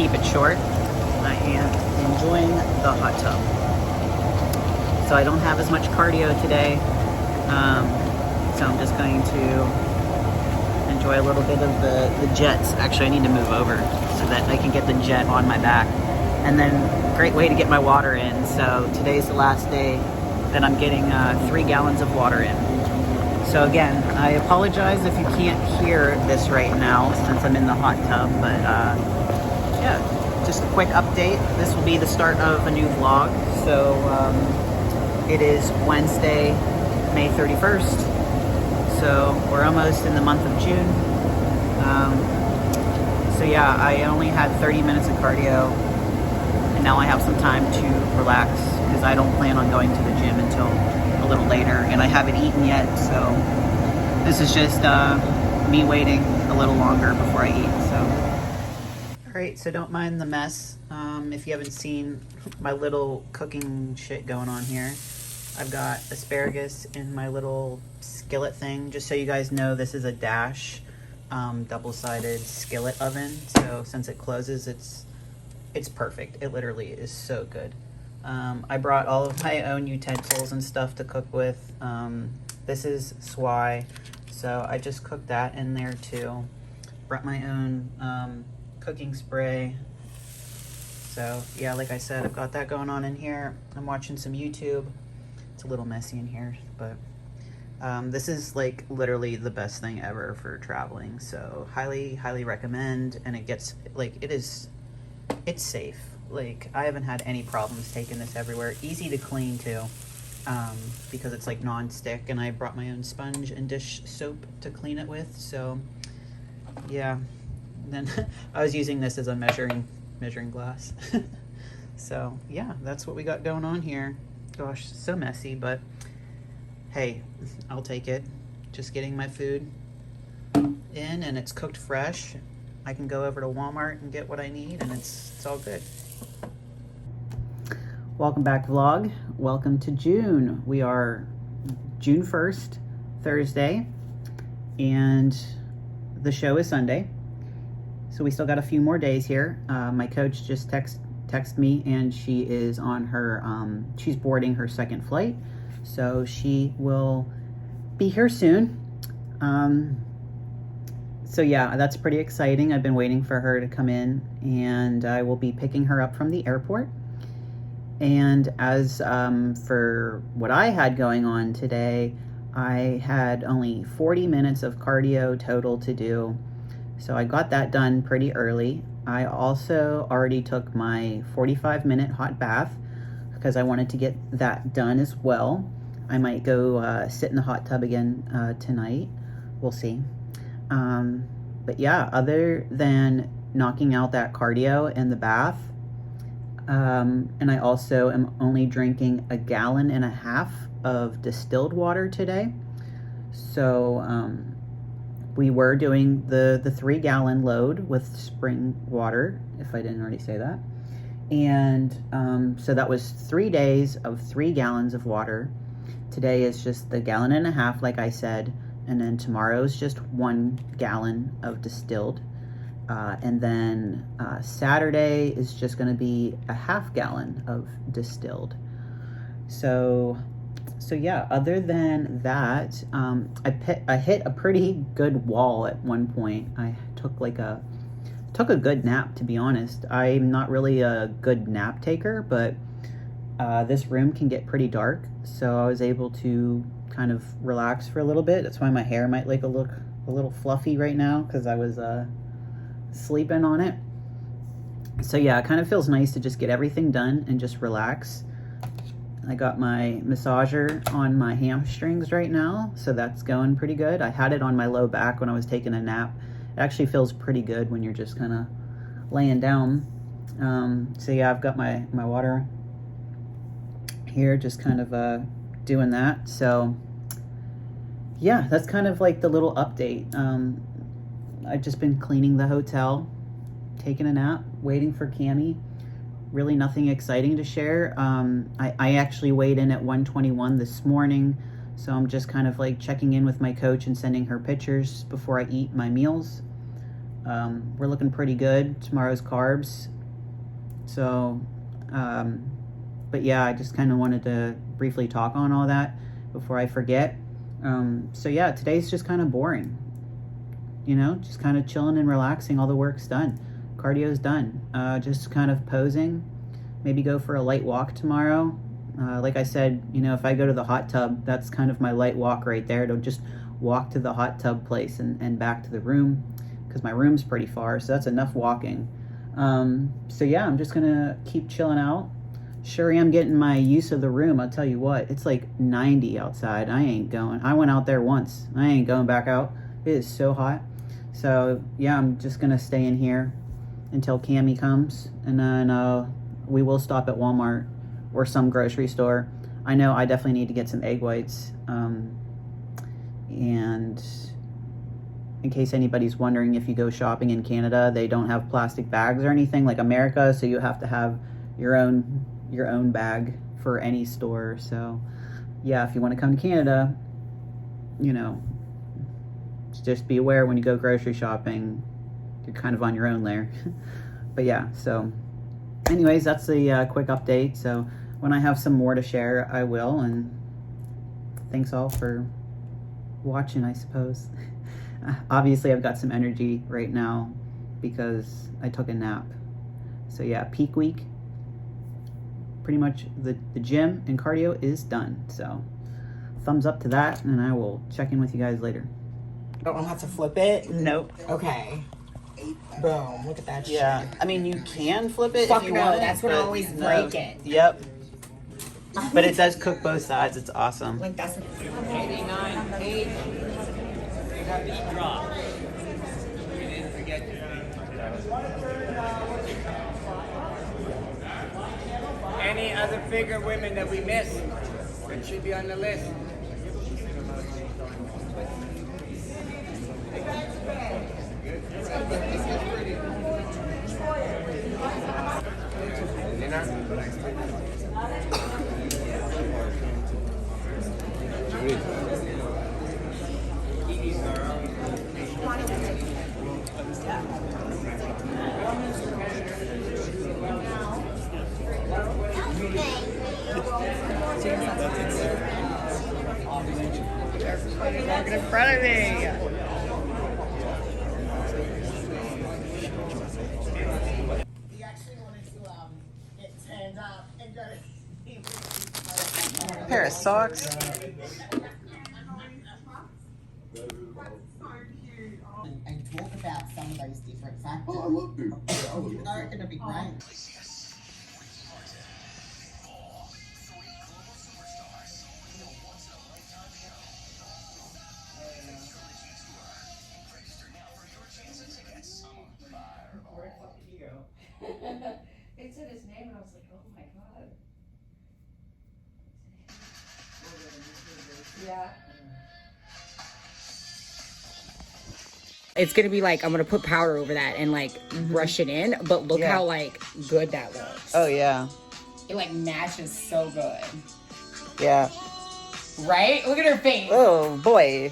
keep it short. I am enjoying the hot tub. So I don't have as much cardio today. So I'm just going to enjoy a little bit of the jets. Actually, I need to move over so that I can get the jet on my back. And then, great way to get my water in. So today's the last day that I'm getting 3 gallons of water in. So again, I apologize if you can't hear this right now since I'm in the hot tub, but yeah, just a quick update. This will be the start of a new vlog. So it is Wednesday, May 31st. So we're almost in the month of June. So yeah, I only had 30 minutes of cardio, and now I have some time to relax because I don't plan on going to the gym until a little later, and I haven't eaten yet, so this is just me waiting a little longer before I eat. So all right, so don't mind the mess. If you haven't seen my little cooking shit going on here, I've got asparagus in my little skillet thing. Just so you guys know, this is a Dash double-sided skillet oven, so since it closes, it's perfect. It literally is so good. I brought all of my own utensils and stuff to cook with. This is swai, so I just cooked that in there too. Brought my own cooking spray. So yeah, like I said, I've got that going on in here. I'm watching some YouTube. It's a little messy in here, but this is like literally the best thing ever for traveling. So highly recommend. And it gets like, it's safe. Like, I haven't had any problems taking this everywhere. Easy to clean too, because it's like non-stick, and I brought my own sponge and dish soap to clean it with. So yeah, then I was using this as a measuring glass. So yeah, that's what we got going on here. Gosh, so messy, but hey, I'll take it. Just getting my food in, and it's cooked fresh. I can go over to Walmart and get what I need, and it's all good. Welcome back, vlog. Welcome to June. We are June 1st, Thursday, and the show is Sunday. So we still got a few more days here. My coach just texted me, and she is on her, she's boarding her second flight. So she will be here soon. So yeah, that's pretty exciting. I've been waiting for her to come in, and I will be picking her up from the airport. And as for what I had going on today, I had only 40 minutes of cardio total to do. So I got that done pretty early. I also already took my 45-minute hot bath because I wanted to get that done as well. I might go sit in the hot tub again tonight. We'll see. But yeah, other than knocking out that cardio and the bath, and I also am only drinking 1.5 gallons of distilled water today. So we were doing the 3-gallon load with spring water, if I didn't already say that. And so that was 3 days of 3 gallons of water. Today is just 1.5 gallons, like I said. And then tomorrow's just 1 gallon of distilled. And then Saturday is just going to be 0.5 gallon of distilled. So yeah, other than that, I hit a pretty good wall at one point. I took a good nap, to be honest. I'm not really a good nap taker, but this room can get pretty dark. So I was able to kind of relax for a little bit. That's why my hair might look a little fluffy right now, because I was sleeping on it. So yeah, it kind of feels nice to just get everything done and just relax. I got my massager on my hamstrings right now, so that's going pretty good. I had it on my low back when I was taking a nap. It actually feels pretty good when you're just kind of laying down. So yeah, I've got my water here, just kind of doing that. So yeah, that's kind of like the little update. I've just been cleaning the hotel, taking a nap, waiting for Cammie. Really nothing exciting to share. I actually weighed in at 121 this morning, so I'm just kind of like checking in with my coach and sending her pictures before I eat my meals. we're looking pretty good. Tomorrow's carbs. So, but yeah, I just kind of wanted to briefly talk on all that before I forget. So yeah, today's just kind of boring. You know, just kind of chilling and relaxing. All the work's done. Cardio's done. Just kind of posing. Maybe go for a light walk tomorrow. Like I said, you know, if I go to the hot tub, that's kind of my light walk right there. To just walk to the hot tub place and back to the room, because my room's pretty far, so that's enough walking. So yeah, I'm just gonna keep chilling out. Sure am getting my use of the room. I'll tell you what, it's like 90 outside. I ain't going. I went out there once. I ain't going back out. It is so hot. So yeah, I'm just gonna stay in here until Cammy comes, and then we will stop at Walmart or some grocery store. I know I definitely need to get some egg whites. And in case anybody's wondering, if you go shopping in Canada, they don't have plastic bags or anything like America, so you have to have your own bag for any store. So yeah, if you want to come to Canada, you know, just be aware when you go grocery shopping, you're kind of on your own there. But yeah, so anyways, that's the quick update. So when I have some more to share, I will. And thanks all for watching, I suppose. Obviously, I've got some energy right now because I took a nap. So yeah, peak week. Pretty much the gym and cardio is done. So thumbs up to that, and I will check in with you guys later. I don't have to flip it? Nope. Okay. Boom. Look at that shit. Yeah, I mean, you can flip it Fuck if you no, want it, that's what I but always no. break it. Yep. But it does cook both sides. It's awesome. Like that's a 89, 8. Drop. Any other figure women that we missed that should be on the list? Walking in front of me. He actually wanted to get tanned up and go Pair of socks. and talk about some of those different factors. Oh, I love this. Yeah, I love You know, it's gonna be great. It said his name and I was like, oh my god. Yeah. It's gonna be like, I'm gonna put powder over that and like brush it in, but look Yeah. how like good that looks. Oh yeah, It like matches so good. yeah. Right? Look at her face. Oh boy.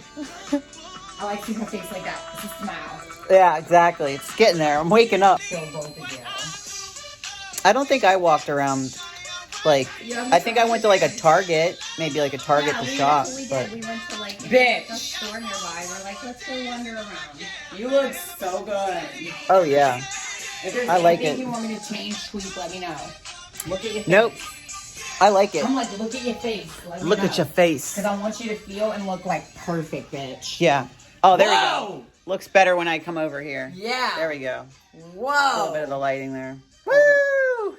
I like seeing her face like that. It's a smile. Yeah, exactly. It's getting there. I'm waking up. So both of you. I don't think I walked around like. I think I went to like a Target, maybe like a Target to shop. But We went to like Bitch. a store nearby. We're like, let's go wander around. You look so good. oh yeah, If there's I like anything it. you want me to change, tweet, let me know. Look at your face. Nope. I like it. I'm like, look at your face. Look at your face. Because I want you to feel and look like perfect, bitch. Yeah. Oh, there we Whoa! go. Looks better when I come over here. Yeah. There we go. Whoa. A little bit of the lighting there. Woo!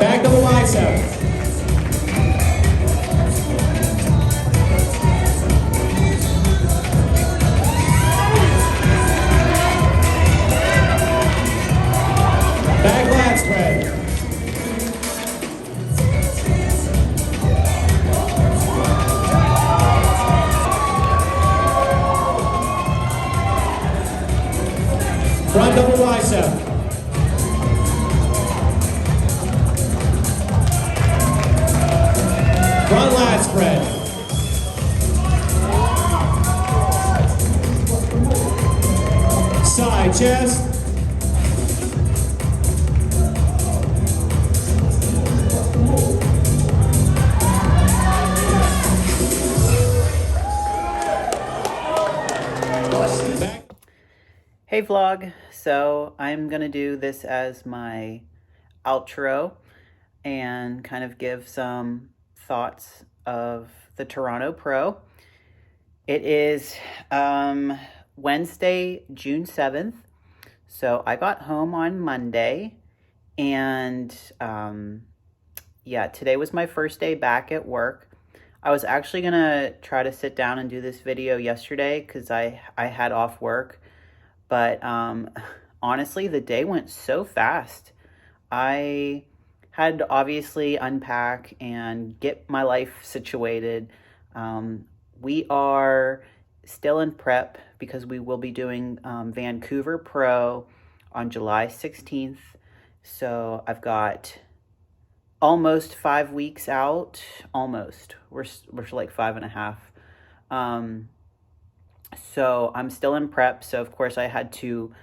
Back to the bicep. Back lat spread. Front double bicep. Front lat spread. chest. Back. Hey vlog, so I'm gonna do this as my outro and kind of give some thoughts of the Toronto Pro. It is Wednesday, June 7th. So I got home on Monday and yeah, today was my first day back at work. I was actually gonna try to sit down and do this video yesterday because I had off work, but honestly, the day went so fast. I had to obviously unpack and get my life situated. We are still in prep because we will be doing Vancouver Pro on July 16th. So I've got almost 5 weeks out. Almost. We're like 5.5. So I'm still in prep. So of course I had to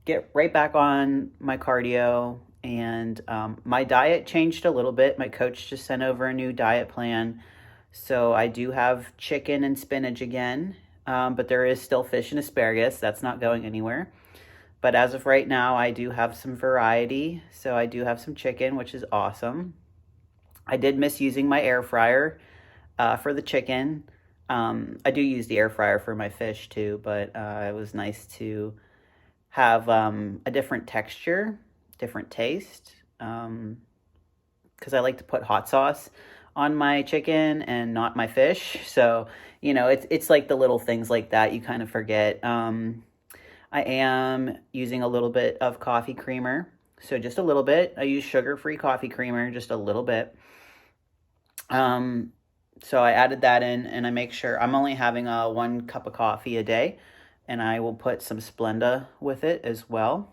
get right back on my cardio, and my diet changed a little bit. My coach just sent over a new diet plan. So I do have chicken and spinach again, but there is still fish and asparagus. That's not going anywhere. But as of right now, I do have some variety. So I do have some chicken, which is awesome. I did miss using my air fryer for the chicken. I do use the air fryer for my fish too, but it was nice to have a different texture, different taste, because I like to put hot sauce on my chicken and not my fish. So, you know, it's like the little things like that you kind of forget. I am using a little bit of coffee creamer. So just a little bit. I use sugar-free coffee creamer, just a little bit. So I added that in, and I make sure I'm only having 1 cup of coffee a day, and I will put some Splenda with it as well.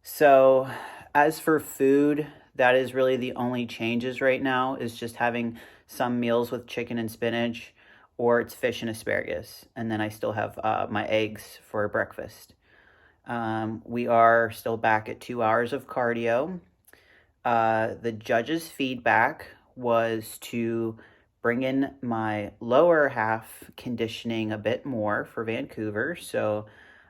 So as for food, that is really the only changes right now, is just having some meals with chicken and spinach, or it's fish and asparagus. And then I still have my eggs for breakfast. We are still back at 2 hours of cardio. The judges' feedback was to bring in my lower half conditioning a bit more for Vancouver. So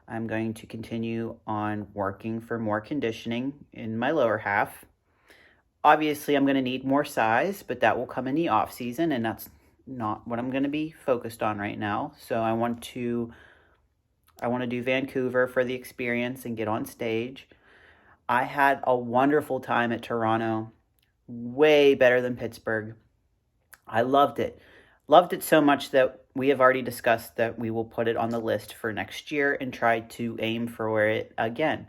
I'm going to continue on working for more conditioning in my lower half. Obviously, I'm going to need more size, but that will come in the off season, and that's not what I'm going to be focused on right now. So I want to do Vancouver for the experience and get on stage. I had a wonderful time at Toronto, way better than Pittsburgh. I loved it. Loved it so much that we have already discussed that we will put it on the list for next year and try to aim for it again.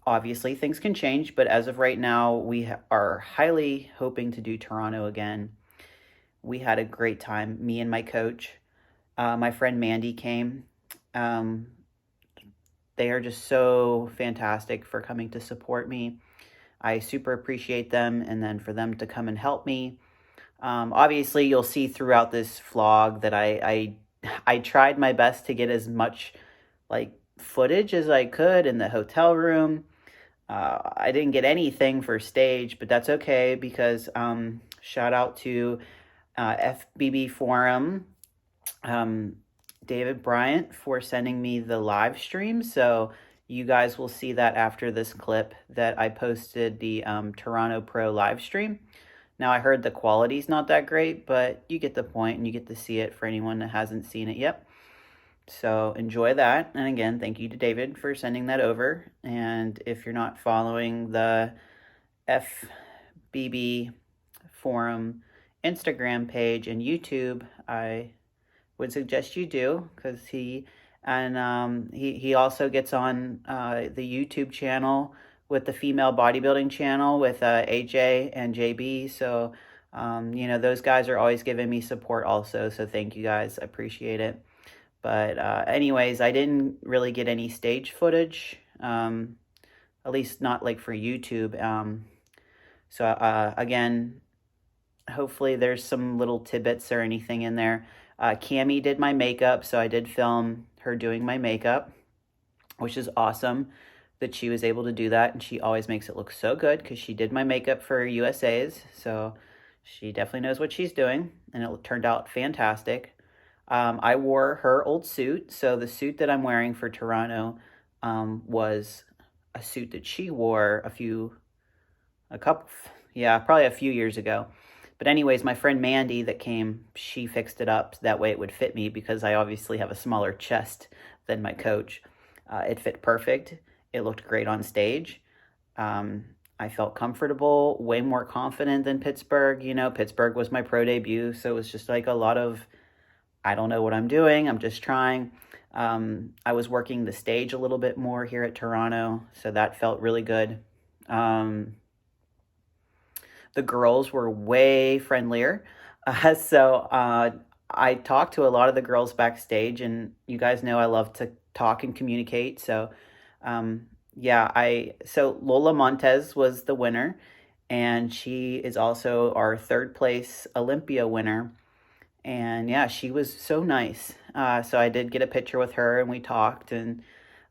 Obviously, things can change, but as of right now, we are highly hoping to do Toronto again. We had a great time, me and my coach. My friend Mandy came. They are just so fantastic for coming to support me. I super appreciate them, and then for them to come and help me. Obviously, you'll see throughout this vlog that I tried my best to get as much like footage as I could in the hotel room. I didn't get anything for stage, but that's okay because shout out to FBB Forum, David Bryant, for sending me the live stream. So you guys will see that after this clip that I posted the Toronto Pro live stream. Now, I heard the quality's not that great, but you get the point and you get to see it for anyone that hasn't seen it yet. So enjoy that. And again, thank you to David for sending that over. And if you're not following the FBB Forum Instagram page and YouTube, I would suggest you do, because he also gets on the YouTube channel with the female bodybuilding channel with AJ and JB. So you know, those guys are always giving me support also, so thank you guys, I appreciate it. But anyways, I didn't really get any stage footage, at least not like for YouTube. So again, hopefully there's some little tidbits or anything in there. Cami did my makeup, so I did film her doing my makeup. which is awesome that she was able to do that. And she always makes it look so good because she did my makeup for USA's. So she definitely knows what she's doing, and it turned out fantastic. I wore her old suit. So the suit that I'm wearing for Toronto was a suit that she wore probably a few years ago. But anyways, my friend Mandy that came, she fixed it up that way it would fit me because I obviously have a smaller chest than my coach. It fit perfect. It looked great on stage. I felt comfortable, way more confident than Pittsburgh. Pittsburgh was my pro debut, so it was just like a lot of, I don't know what I'm doing. I'm just trying. I was working the stage a little bit more here at Toronto, so that felt really good. The girls were way friendlier. I talked to a lot of the girls backstage, and you guys know I love to talk and communicate. So Lola Montez was the winner, and she is also our third place Olympia winner. And yeah, she was so nice. So I did get a picture with her, and we talked, and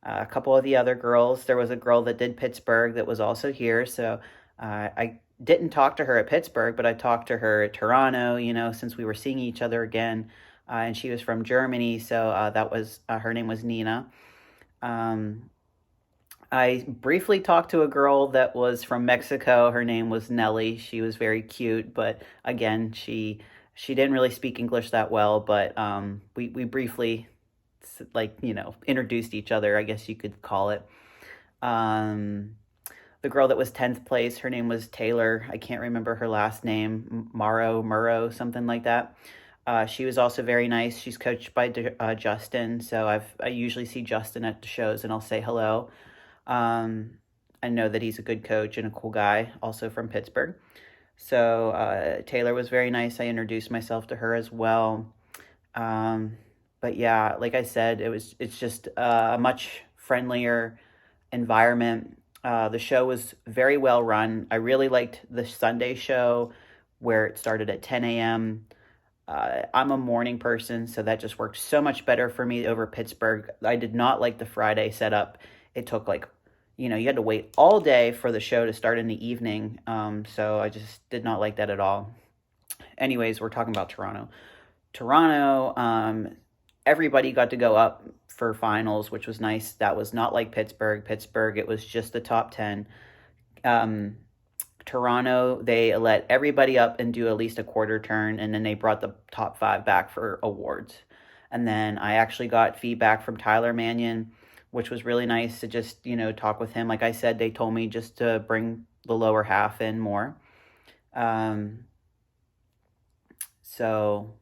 a couple of the other girls. There was a girl that did Pittsburgh that was also here. So I didn't talk to her at Pittsburgh, but I talked to her at Toronto, since we were seeing each other again. And she was from Germany, so that was her name was Nina. I briefly talked to a girl that was from Mexico. Her name was Nelly. She was very cute, but again, she didn't really speak English that well. But we briefly introduced each other, I guess you could call it. The girl that was 10th place, her name was Taylor. I can't remember her last name, Murrow, something like that. She was also very nice. She's coached by Justin, so I usually see Justin at the shows, and I'll say hello. I know that he's a good coach and a cool guy, also from Pittsburgh. So Taylor was very nice. I introduced myself to her as well. But yeah, like I said, it's just a much friendlier environment. The show was very well run. I really liked the Sunday show where it started at 10 a.m. I'm a morning person, so that just worked so much better for me over Pittsburgh. I did not like the Friday setup. It took you had to wait all day for the show to start in the evening. So I just did not like that at all. Anyways, we're talking about Toronto. Everybody got to go up for finals, which was nice. That was not like Pittsburgh. Pittsburgh, it was just the top 10. Toronto, they let everybody up and do at least a quarter turn, and then they brought the top 5 back for awards. And then I actually got feedback from Tyler Mannion, which was really nice to just, talk with him. Like I said, they told me just to bring the lower half in more. So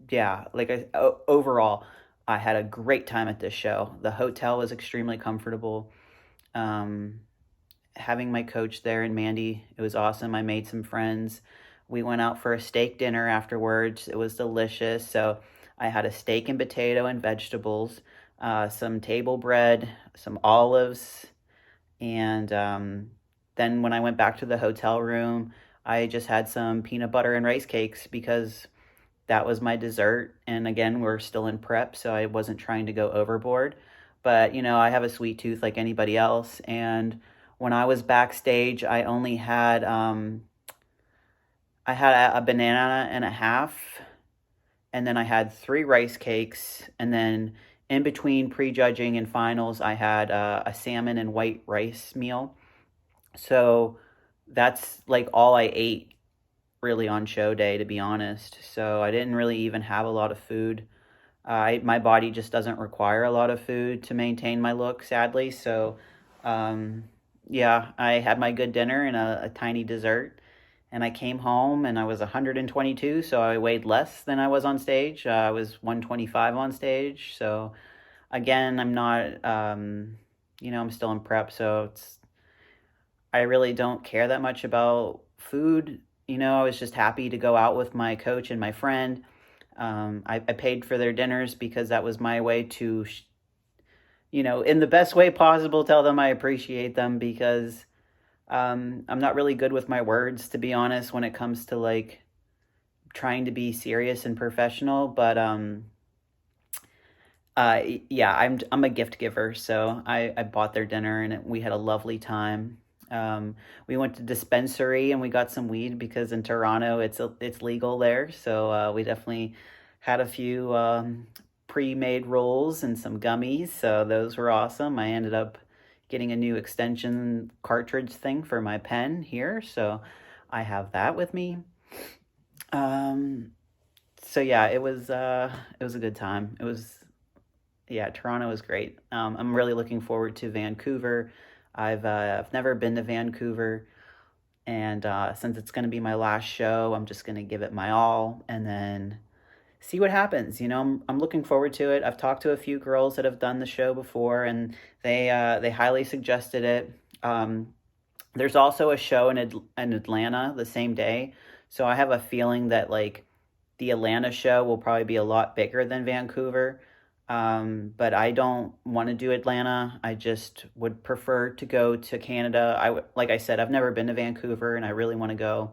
yeah, overall, I had a great time at this show. The hotel was extremely comfortable. Having my coach there and Mandy, it was awesome. I made some friends. We went out for a steak dinner afterwards. It was delicious. So I had a steak and potato and vegetables, some table bread, some olives, and then when I went back to the hotel room, I just had some peanut butter and rice cakes because that was my dessert. And again, we're still in prep, so I wasn't trying to go overboard. But, I have a sweet tooth like anybody else. And when I was backstage, I only had, I had a banana and a half. And then I had 3 rice cakes. And then in between prejudging and finals, I had a salmon and white rice meal. So that's all I ate really on show day, to be honest. So I didn't really even have a lot of food. My body just doesn't require a lot of food to maintain my look, sadly. So yeah, I had my good dinner and a tiny dessert, and I came home and I was 122, so I weighed less than I was on stage. I was 125 on stage. So again, I'm not I'm still in prep, so I really don't care that much about food. I was just happy to go out with my coach and my friend. I paid for their dinners because that was my way to, in the best way possible, tell them I appreciate them, because I'm not really good with my words, to be honest, when it comes to trying to be serious and professional. But Yeah, I'm a gift giver, so I bought their dinner and we had a lovely time. We went to dispensary and we got some weed because in Toronto it's legal there. So we definitely had a few pre-made rolls and some gummies. So those were awesome. I ended up getting a new extension cartridge thing for my pen here, so I have that with me. Um, so yeah, it was a good time. Yeah, Toronto was great. I'm really looking forward to Vancouver. I've never been to Vancouver, and since it's going to be my last show, I'm just going to give it my all, and then see what happens. I'm looking forward to it. I've talked to a few girls that have done the show before, and they highly suggested it. There's also a show in Atlanta the same day, so I have a feeling that like the Atlanta show will probably be a lot bigger than Vancouver. But I don't want to do Atlanta. I just would prefer to go to Canada. Like I said, I've never been to Vancouver, and I really want to go.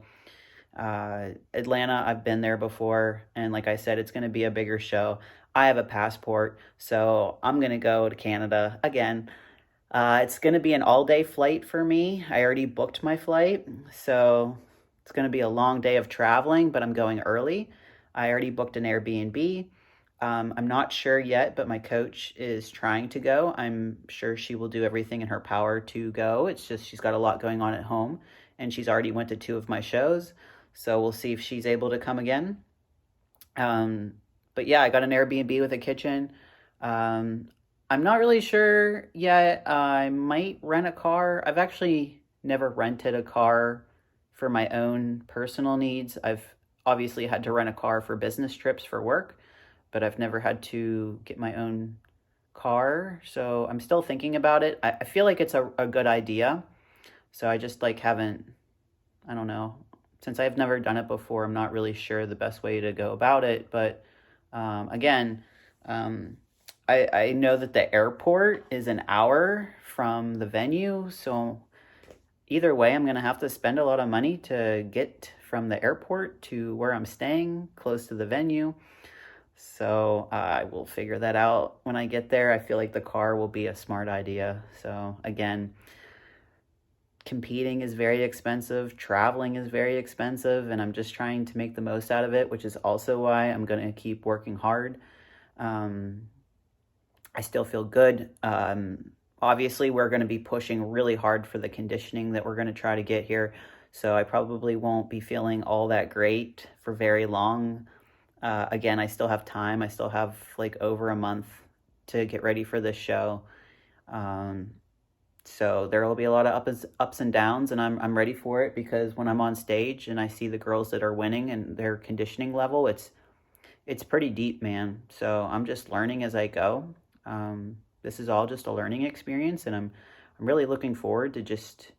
Atlanta, I've been there before, and like I said, it's going to be a bigger show. I have a passport, so I'm going to go to Canada again. It's going to be an all-day flight for me. I already booked my flight, so it's going to be a long day of traveling, but I'm going early. I already booked an Airbnb. I'm not sure yet, but my coach is trying to go. I'm sure she will do everything in her power to go. It's just she's got a lot going on at home, and she's already went to 2 of my shows. So we'll see if she's able to come again. But yeah, I got an Airbnb with a kitchen. I'm not really sure yet. I might rent a car. I've actually never rented a car for my own personal needs. I've obviously had to rent a car for business trips for work, but I've never had to get my own car. So I'm still thinking about it. I feel like it's a good idea. So I just like haven't, I don't know. Since I've never done it before, I'm not really sure the best way to go about it. But again, I know that the airport is an hour from the venue. So either way, I'm going to have to spend a lot of money to get from the airport to where I'm staying, close to the venue. So I will figure that out when I get there. I feel like the car will be a smart idea. So again, competing is very expensive, traveling is very expensive, and I'm just trying to make the most out of it, which is also why I'm going to keep working hard. I still feel good. Obviously, we're going to be pushing really hard for the conditioning that we're going to try to get here, so I probably won't be feeling all that great for very long. Again, I still have time. I still have like over a month to get ready for this show. So there will be a lot of ups and downs, and I'm ready for it because when I'm on stage and I see the girls that are winning and their conditioning level, it's pretty deep, man. So I'm just learning as I go. This is all just a learning experience, and I'm really looking forward to just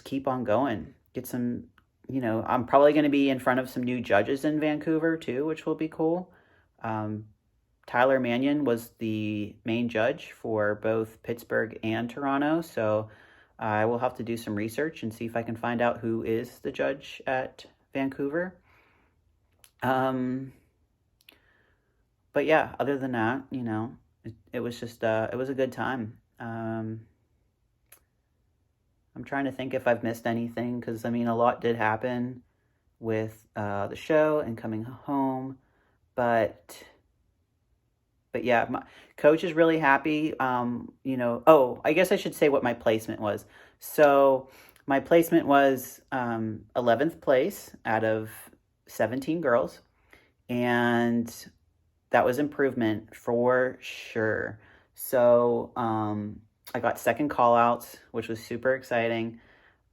keep on going. Get some, I'm probably going to be in front of some new judges in Vancouver too, which will be cool. Tyler Mannion was the main judge for both Pittsburgh and Toronto, so I will have to do some research and see if I can find out who is the judge at Vancouver. But yeah, other than that, it was just, it was a good time. I'm trying to think if I've missed anything, because, a lot did happen with the show and coming home, but yeah, my coach is really happy. I guess I should say what my placement was. So my placement was 11th place out of 17 girls, and that was improvement for sure. So I got second call outs, which was super exciting.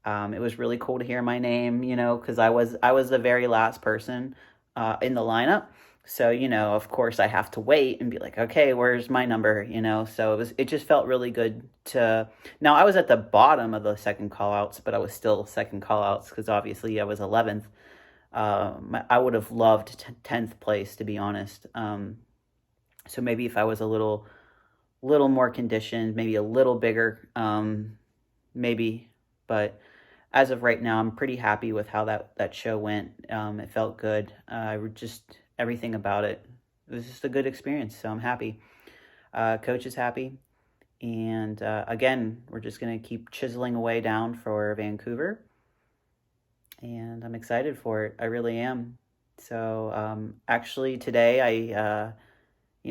It was really cool to hear my name, because I was the very last person in the lineup. So, of course I have to wait and be like, okay, where's my number? So it just felt really good now I was at the bottom of the second call outs, but I was still second call outs because obviously I was 11th. I would have loved 10th place, to be honest. So maybe if I was a little more conditioned, maybe a little bigger, maybe, but as of right now, I'm pretty happy with how that show went. It felt good. Everything about it it was just a good experience. So I'm happy. Coach is happy. And again, we're just going to keep chiseling away down for Vancouver. And I'm excited for it. I really am. So actually today I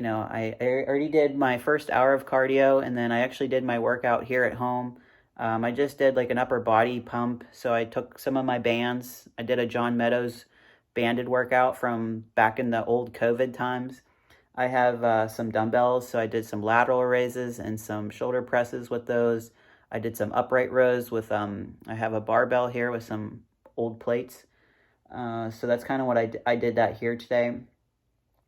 already did my first hour of cardio, and then I actually did my workout here at home. I just did like an upper body pump. So I took some of my bands. I did a John Meadows banded workout from back in the old COVID times. I have some dumbbells, so I did some lateral raises and some shoulder presses with those. I did some upright rows with, I have a barbell here with some old plates. So that's kind of what I did that here today.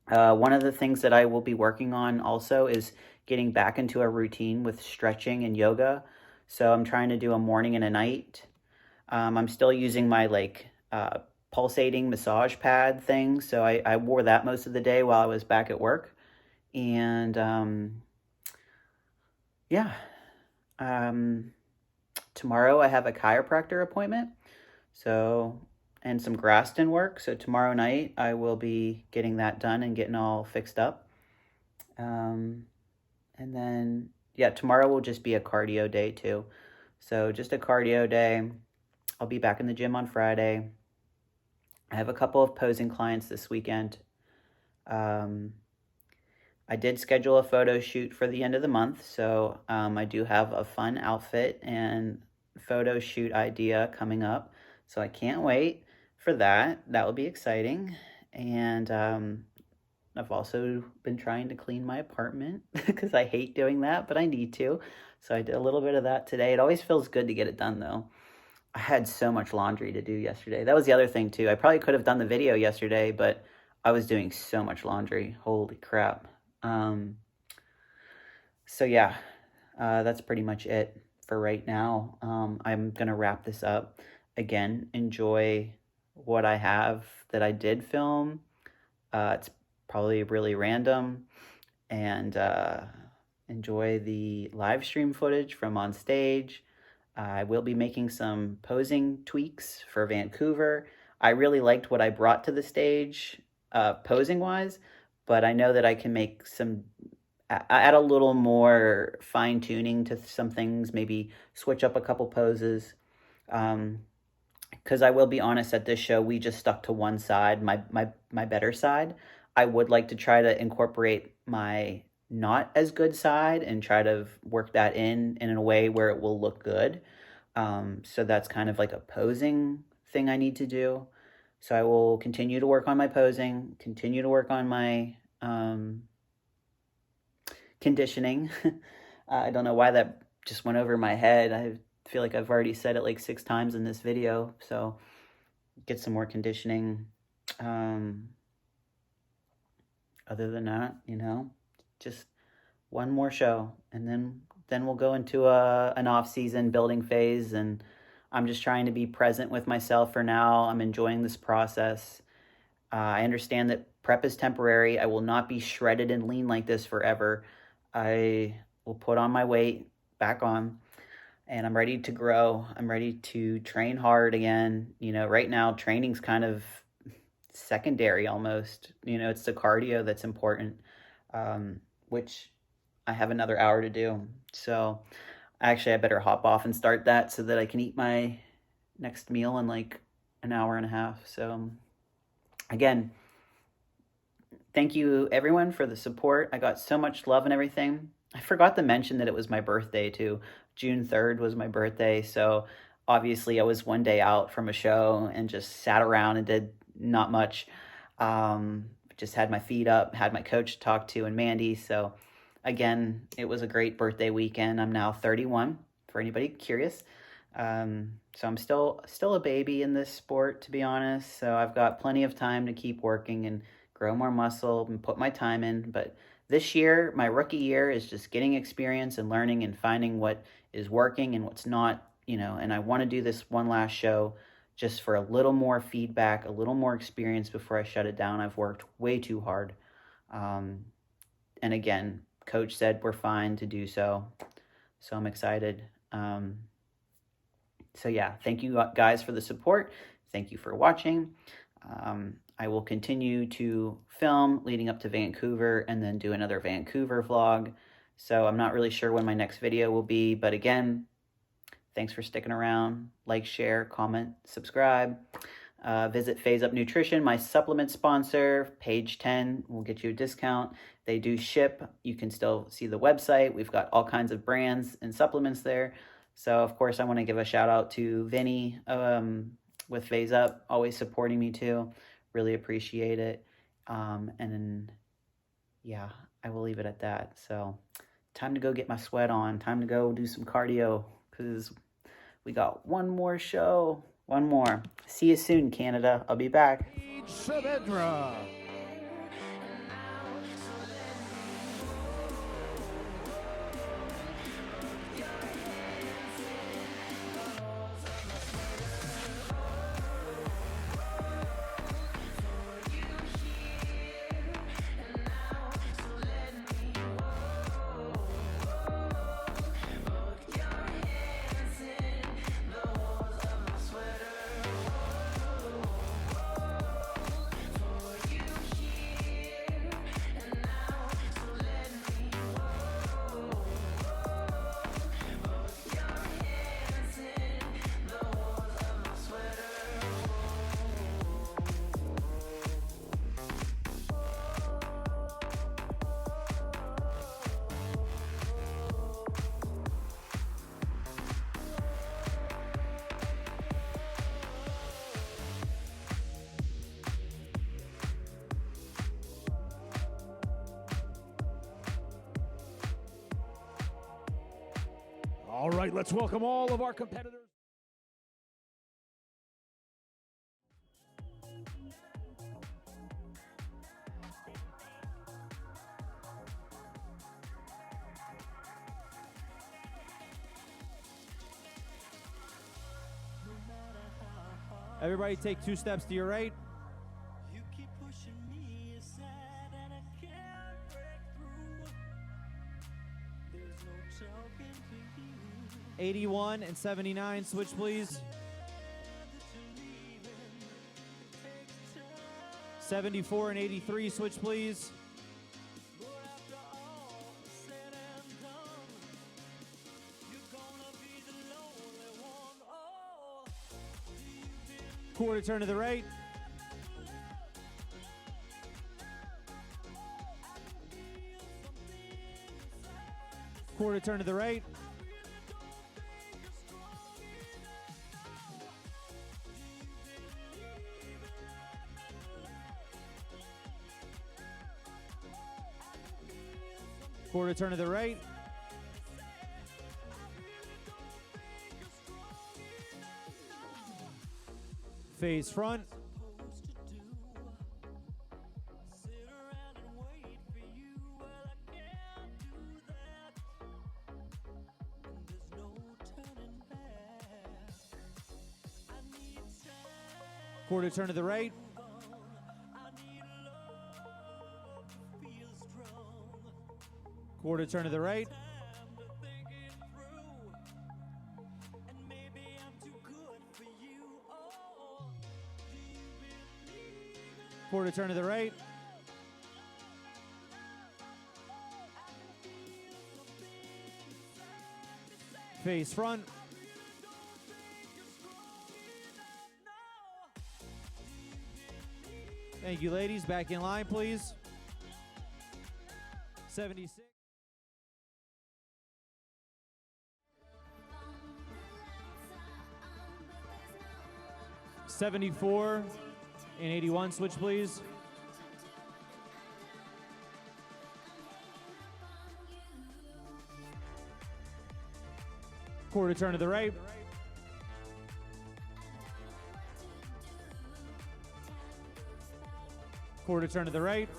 One of the things that I will be working on also is getting back into a routine with stretching and yoga. So I'm trying to do a morning and a night. I'm still using my pulsating massage pad thing. So I wore that most of the day while I was back at work. And tomorrow I have a chiropractor appointment. So, and some Graston work. So tomorrow night I will be getting that done and getting all fixed up. And then, tomorrow will just be a cardio day too. So just a cardio day. I'll be back in the gym on Friday. I have a couple of posing clients this weekend. I did schedule a photo shoot for the end of the month, so I do have a fun outfit and photo shoot idea coming up, so I can't wait for that. That will be exciting. And I've also been trying to clean my apartment because I hate doing that, but I need to. So I did a little bit of that today. It always feels good to get it done, though. I had so much laundry to do yesterday. That was the other thing, too. I probably could have done the video yesterday, but I was doing so much laundry. Holy crap. That's pretty much it for right now. I'm going to wrap this up. Again, enjoy what I have that I did film. It's probably really random. And enjoy the live stream footage from on stage. I will be making some posing tweaks for Vancouver. I really liked what I brought to the stage, posing-wise, but I know that I can make add a little more fine-tuning to some things, maybe switch up a couple poses. Because I will be honest, at this show, we just stuck to one side, my better side. I would like to try to incorporate my not as good side and try to work that in a way where it will look good. So that's kind of like a posing thing I need to do. So I will continue to work on my posing, continue to work on my conditioning. I don't know why that just went over my head. I feel like I've already said it like 6 times in this video. So get some more conditioning. Other than that, just one more show, and then we'll go into an off-season building phase, and I'm just trying to be present with myself for now. I'm enjoying this process. I understand that prep is temporary. I will not be shredded and lean like this forever. I will put on my weight back on, and I'm ready to grow. I'm ready to train hard again. Right now training's kind of secondary almost. It's the cardio that's important, which I have another hour to do. So actually I better hop off and start that so that I can eat my next meal in like an hour and a half. So again, thank you everyone for the support. I got so much love and everything. I forgot to mention that it was my birthday too. June 3rd was my birthday. So obviously I was one day out from a show and just sat around and did not much. Just had my feet up, had my coach to talk to and Mandy. So again, it was a great birthday weekend. I'm now 31 for anybody curious. So I'm still a baby in this sport, to be honest. So I've got plenty of time to keep working and grow more muscle and put my time in. But this year, my rookie year, is just getting experience and learning and finding what is working and what's not, and I want to do this one last show just for a little more feedback, a little more experience before I shut it down. I've worked way too hard. And again, coach said we're fine to do so. So I'm excited. Thank you guys for the support. Thank you for watching. I will continue to film leading up to Vancouver and then do another Vancouver vlog. So I'm not really sure when my next video will be, but again, thanks for sticking around. Like, share, comment, subscribe. Visit Phase Up Nutrition, my supplement sponsor. Page 10 will get you a discount. They do ship. You can still see the website. We've got all kinds of brands and supplements there. So, of course, I want to give a shout out to Vinny with Phase Up, always supporting me too. Really appreciate it. And then, yeah, I will leave it at that. So, time to go get my sweat on. Time to go do some cardio because we got one more show. One more. See you soon, Canada. I'll be back. Saavedra. All right, let's welcome all of our competitors. Everybody take 2 steps to your right. 81 and 79, switch please. 74 and 83, switch please. Quarter turn to the right. Quarter turn to the right. Quarter turn to the right. Phase front. Quarter turn to the right. Quarter turn to the right. Quarter turn to the right. Face front. Thank you, ladies. Back in line, please. 76. 74 and 81, switch please. Quarter turn to the right. Quarter turn to the right.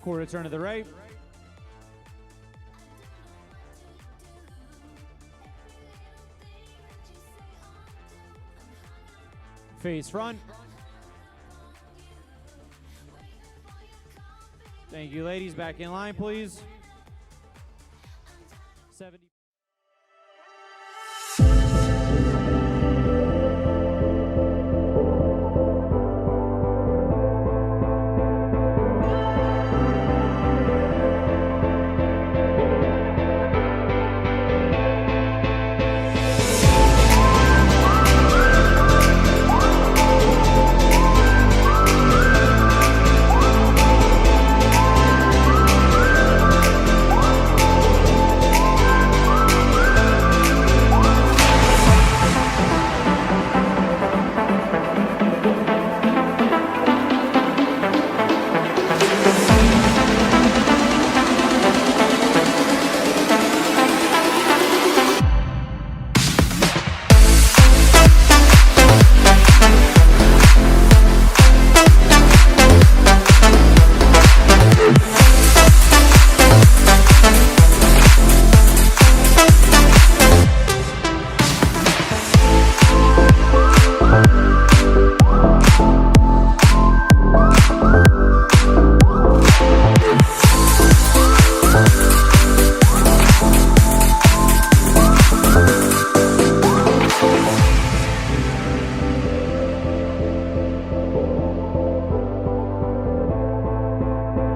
Quarter turn to the right. Face front. Thank you, ladies. Back in line, please. 70.